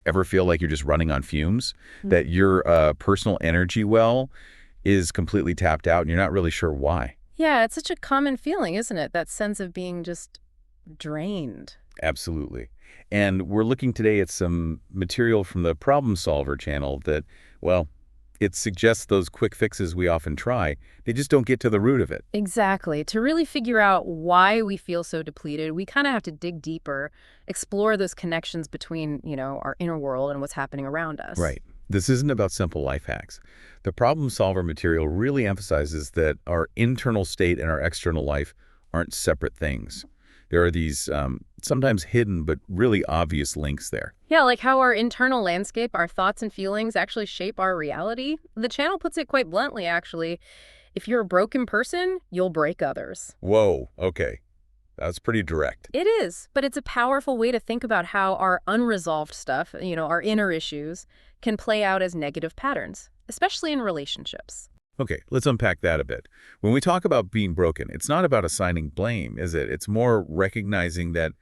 Ever feel like you're just running on fumes? That your personal energy well is completely tapped out and you're not really sure why? Yeah, it's such a common feeling, isn't it? That sense of being just drained. Absolutely. And we're looking today at some material from the Problem Solver channel that, well, it suggests those quick fixes we often try. They just don't get to the root of it. Exactly. To really figure out why we feel so depleted, we kind of have to dig deeper, explore those connections between, our inner world and what's happening around us. Right. This isn't about simple life hacks. The Problem Solver material really emphasizes that our internal state and our external life aren't separate things. There are these sometimes hidden but really obvious links there. Yeah, like how our internal landscape, our thoughts and feelings actually shape our reality. The channel puts it quite bluntly, actually. If you're a broken person, you'll break others. Whoa, okay. That's pretty direct. It is, but it's a powerful way to think about how our unresolved stuff, our inner issues, can play out as negative patterns, especially in relationships. Okay, let's unpack that a bit. When we talk about being broken, it's not about assigning blame, is it? It's more recognizing that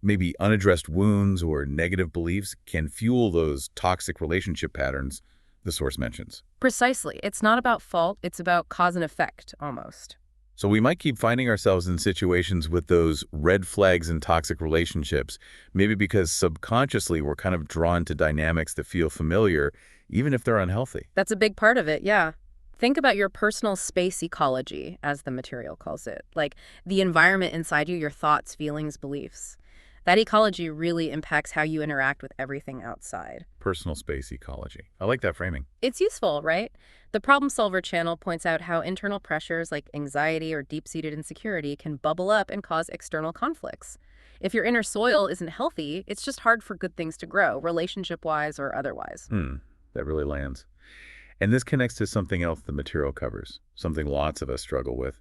maybe unaddressed wounds or negative beliefs can fuel those toxic relationship patterns the source mentions. Precisely. It's not about fault, it's about cause and effect, almost. So we might keep finding ourselves in situations with those red flags in toxic relationships, maybe because subconsciously we're kind of drawn to dynamics that feel familiar, even if they're unhealthy. That's a big part of it, yeah. Think about your personal space ecology, as the material calls it, like the environment inside you, your thoughts, feelings, beliefs. That ecology really impacts how you interact with everything outside. Personal space ecology. I like that framing. It's useful, right? The Problem Solver channel points out how internal pressures like anxiety or deep-seated insecurity can bubble up and cause external conflicts. If your inner soil isn't healthy, it's just hard for good things to grow, relationship-wise or otherwise. That really lands. And this connects to something else the material covers, something lots of us struggle with,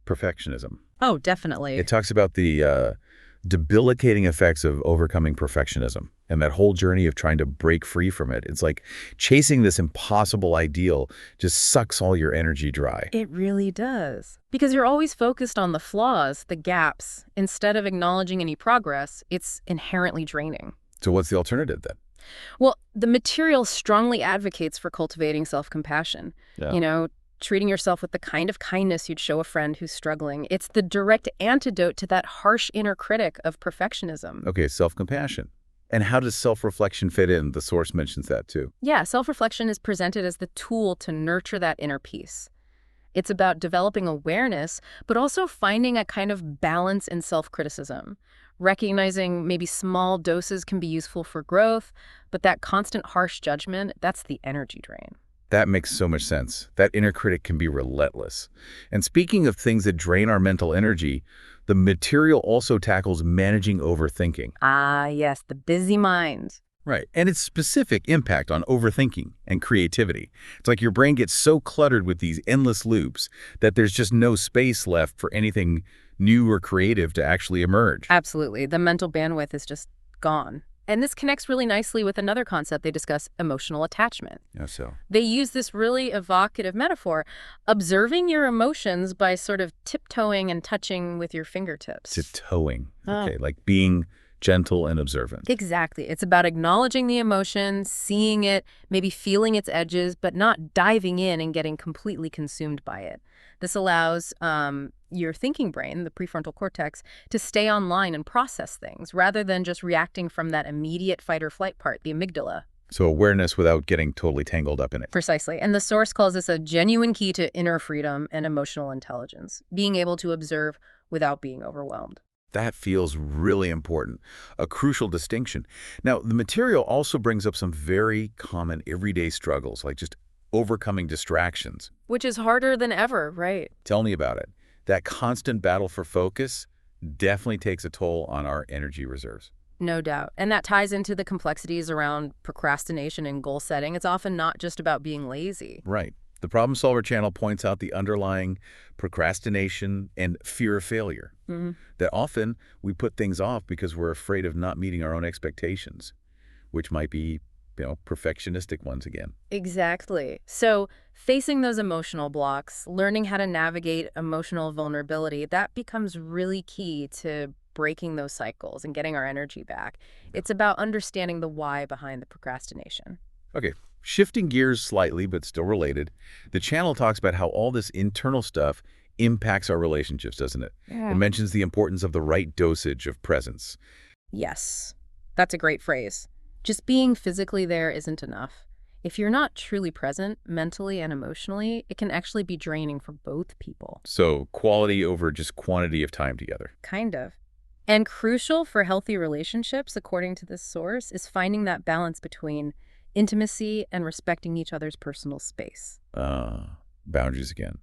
perfectionism. Oh, definitely. It talks about the debilitating effects of overcoming perfectionism and that whole journey of trying to break free from it. It's like chasing this impossible ideal just sucks all your energy dry. It really does. Because you're always focused on the flaws, the gaps. Instead of acknowledging any progress, it's inherently draining. So what's the alternative then? Well, the material strongly advocates for cultivating self-compassion. Yeah. Treating yourself with the kind of kindness you'd show a friend who's struggling. It's the direct antidote to that harsh inner critic of perfectionism. Okay, self-compassion. And how does self-reflection fit in? The source mentions that too. Yeah, self-reflection is presented as the tool to nurture that inner peace. It's about developing awareness, but also finding a kind of balance in self-criticism. Recognizing maybe small doses can be useful for growth, but that constant harsh judgment, that's the energy drain. That makes so much sense. That inner critic can be relentless. And speaking of things that drain our mental energy, the material also tackles managing overthinking. Ah, yes, the busy mind. Right. And its specific impact on overthinking and creativity. It's like your brain gets so cluttered with these endless loops that there's just no space left for anything new or creative to actually emerge. Absolutely. The mental bandwidth is just gone. And this connects really nicely with another concept they discuss, emotional attachment. Yeah, so. They use this really evocative metaphor, observing your emotions by sort of tiptoeing and touching with your fingertips. Tiptoeing. Oh. Okay, like being gentle and observant. Exactly. It's about acknowledging the emotion, seeing it, maybe feeling its edges, but not diving in and getting completely consumed by it. This allows your thinking brain, the prefrontal cortex, to stay online and process things rather than just reacting from that immediate fight or flight part, the amygdala. So awareness without getting totally tangled up in it. Precisely. And the source calls this a genuine key to inner freedom and emotional intelligence, being able to observe without being overwhelmed. That feels really important, a crucial distinction. Now, the material also brings up some very common everyday struggles, like just overcoming distractions. Which is harder than ever, right? Tell me about it. That constant battle for focus definitely takes a toll on our energy reserves. No doubt. And that ties into the complexities around procrastination and goal setting. It's often not just about being lazy. Right. The Problem Solver channel points out the underlying procrastination and fear of failure. That often we put things off because we're afraid of not meeting our own expectations, which might be, perfectionistic ones again. Exactly. So facing those emotional blocks, learning how to navigate emotional vulnerability, that becomes really key to breaking those cycles and getting our energy back. It's about understanding the why behind the procrastination. Okay, shifting gears slightly, but still related, the channel talks about how all this internal stuff impacts our relationships, doesn't it? It Yeah. mentions the importance of the right dosage of presence. Yes, that's a great phrase. Just being physically there isn't enough. If you're not truly present, mentally and emotionally, it can actually be draining for both people. So quality over just quantity of time together. Kind of. And crucial for healthy relationships, according to this source, is finding that balance between intimacy and respecting each other's personal space. Boundaries again.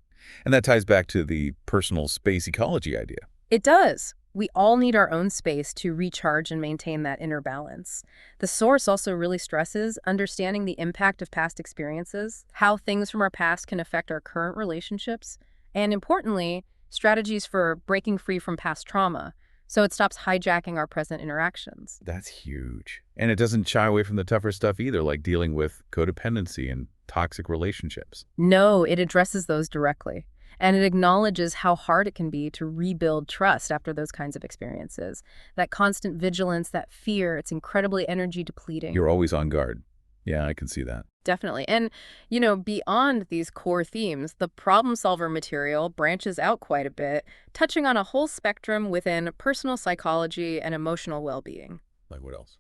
And that ties back to the personal space ecology idea. It does. We all need our own space to recharge and maintain that inner balance. The source also really stresses understanding the impact of past experiences, how things from our past can affect our current relationships, and importantly, strategies for breaking free from past trauma, so it stops hijacking our present interactions. That's huge. And it doesn't shy away from the tougher stuff either, like dealing with codependency and toxic relationships. No, it addresses those directly. And it acknowledges how hard it can be to rebuild trust after those kinds of experiences. That constant vigilance, that fear, it's incredibly energy depleting. You're always on guard. Yeah, I can see that. Definitely. And, beyond these core themes, the problem solver material branches out quite a bit, touching on a whole spectrum within personal psychology and emotional well-being. Like what else?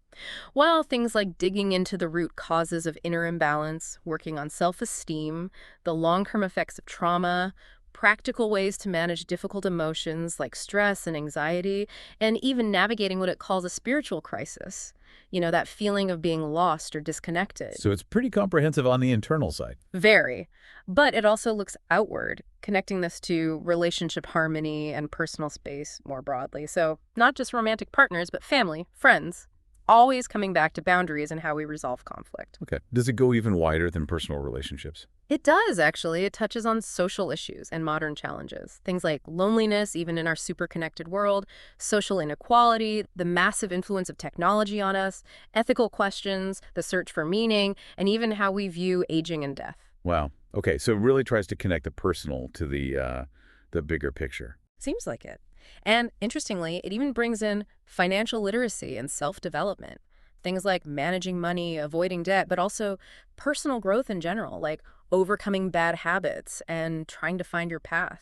Well, things like digging into the root causes of inner imbalance, working on self-esteem, the long-term effects of trauma, practical ways to manage difficult emotions like stress and anxiety, and even navigating what it calls a spiritual crisis. That feeling of being lost or disconnected. So it's pretty comprehensive on the internal side. Very. But it also looks outward, connecting this to relationship harmony and personal space more broadly. So not just romantic partners, but family, friends, always coming back to boundaries and how we resolve conflict. Okay. Does it go even wider than personal relationships? It does, actually. It touches on social issues and modern challenges. Things like loneliness, even in our super connected world, social inequality, the massive influence of technology on us, ethical questions, the search for meaning, and even how we view aging and death. Wow. Okay, so it really tries to connect the personal to the bigger picture. Seems like it. And interestingly, it even brings in financial literacy and self-development. Things like managing money, avoiding debt, but also personal growth in general, like overcoming bad habits and trying to find your path.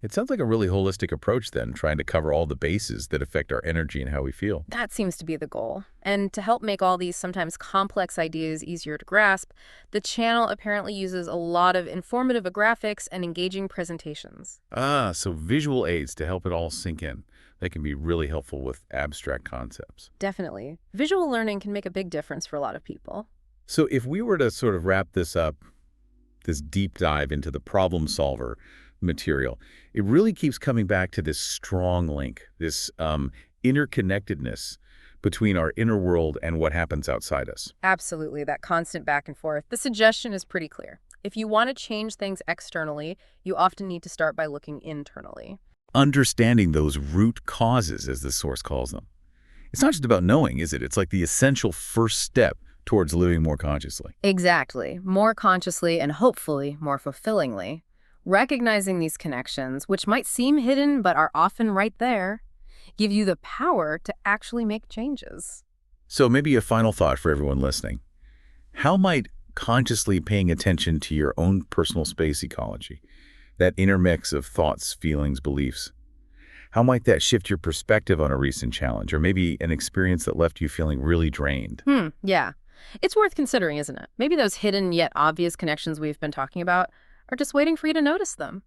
It sounds like a really holistic approach then, trying to cover all the bases that affect our energy and how we feel. That seems to be the goal. And to help make all these sometimes complex ideas easier to grasp, the channel apparently uses a lot of informative graphics and engaging presentations. So visual aids to help it all sink in. They can be really helpful with abstract concepts. Definitely. Visual learning can make a big difference for a lot of people. So if we were to sort of wrap this up, this deep dive into the problem solver material, it really keeps coming back to this strong link, this interconnectedness between our inner world and what happens outside us. Absolutely, that constant back and forth. The suggestion is pretty clear. If you want to change things externally, you often need to start by looking internally. Understanding those root causes, as the source calls them. It's not just about knowing, is it? It's like the essential first step towards living more consciously. Exactly. More consciously and hopefully more fulfillingly. Recognizing these connections, which might seem hidden but are often right there, give you the power to actually make changes. So maybe a final thought for everyone listening. How might consciously paying attention to your own personal space ecology, that inner mix of thoughts, feelings, beliefs, how might that shift your perspective on a recent challenge or maybe an experience that left you feeling really drained? Yeah. It's worth considering, isn't it? Maybe those hidden yet obvious connections we've been talking about are just waiting for you to notice them.